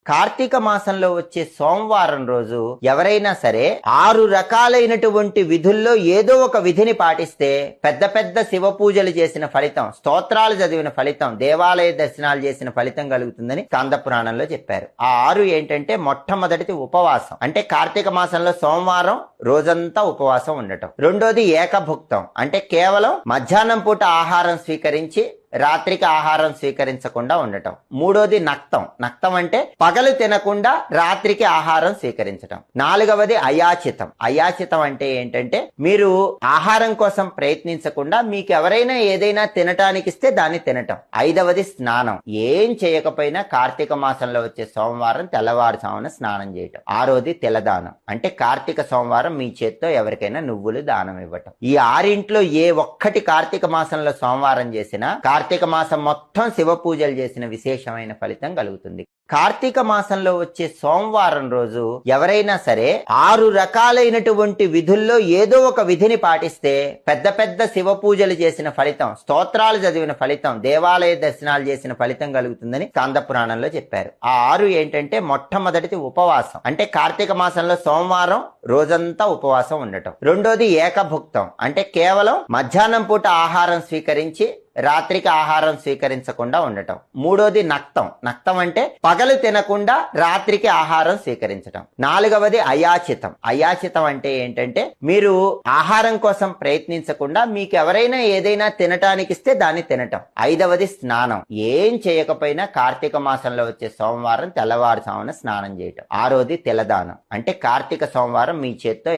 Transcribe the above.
కార్తీక మాసంలో వచ్చే సోమవారం రోజు ఎవరైనా సరే 6 రకాలైనటువంటి విధుల్లో ఏదో ఒక విధిని పాటిస్తే పెద్ద పెద్ద శివ పూజలు చేసిన ఫలితం, స్తోత్రాలు చదివిన ఫలితం, దేవాలయ దర్శనాలు చేసిన ఫలితం కలుగుతుందని స్కంద పురాణంలో చెప్పారు. ఆ 6 ఏంటంటే మొట్టమొదటిది ఉపవాసం, అంటే కార్తీక మాసంలో సోమవారం రోజంతా ఉపవాసం ఉండటం. రెండోది ఏకభుక్తం, అంటే కేవలం మధ్యాహ్నం పూట ఆహారం స్వీకరించి రాత్రికి ఆహారం స్వీకరించకుండా ఉండటం. మూడోది నక్తం, నక్తం అంటే పగలు తినకుండా రాత్రికి ఆహారం స్వీకరించటం. నాలుగవది అయాచితం, అయాచితం అంటే ఏంటంటే మీరు ఆహారం కోసం ప్రయత్నించకుండా మీకు ఎవరైనా ఏదైనా తినటానికి ఇస్తే దాన్ని తినటం. ఐదవది స్నానం, ఏం చేయకపోయినా కార్తీక మాసంలో వచ్చే సోమవారం తెల్లవారుజామున స్నానం చేయటం. ఆరోది తిలదానం, అంటే కార్తీక సోమవారం మీ చేత్తో ఎవరికైనా నువ్వులు దానం ఇవ్వటం. ఈ ఆరింట్లో ఏ ఒక్కటి కార్తీక మాసంలో సోమవారం చేసినా కార్తీక మాసం మొత్తం శివ పూజలు చేసిన విశేషమైన ఫలితం కలుగుతుంది. కార్తీక మాసంలో వచ్చే సోమవారం రోజు ఎవరైనా సరే 6 రకాలైనటువంటి విధుల్లో ఏదో ఒక విధిని పాటిస్తే పెద్ద పెద్ద శివ పూజలు చేసిన ఫలితం, స్తోత్రాలు చదివిన ఫలితం, దేవాలయ దర్శనాలు చేసిన ఫలితం కలుగుతుందని స్కంద పురాణంలో చెప్పారు. ఆ 6 ఏంటంటే మొట్టమొదటిది ఉపవాసం, అంటే కార్తీక మాసంలో సోమవారం రోజంతా ఉపవాసం ఉండటం. రెండోది ఏకభుక్తం, అంటే కేవలం మధ్యాహ్నం పూట ఆహారం స్వీకరించి రాత్రికి ఆహారం స్వీకరించకుండా ఉండటం. మూడోది నక్తం, నక్తం అంటే పగలు తినకుండా రాత్రికి ఆహారం స్వీకరించటం. నాలుగవది అయాచితం, అయాచితం అంటే ఏంటంటే మీరు ఆహారం కోసం ప్రయత్నించకుండా మీకు ఎవరైనా ఏదైనా తినటానికి ఇస్తే దాన్ని తినటం. ఐదవది స్నానం, ఏం చేయకపోయినా కార్తీక మాసంలో వచ్చే సోమవారం తెల్లవారుజామున స్నానం చేయటం. ఆరోది తిలదానం, అంటే కార్తీక సోమవారం మీ చేత్తో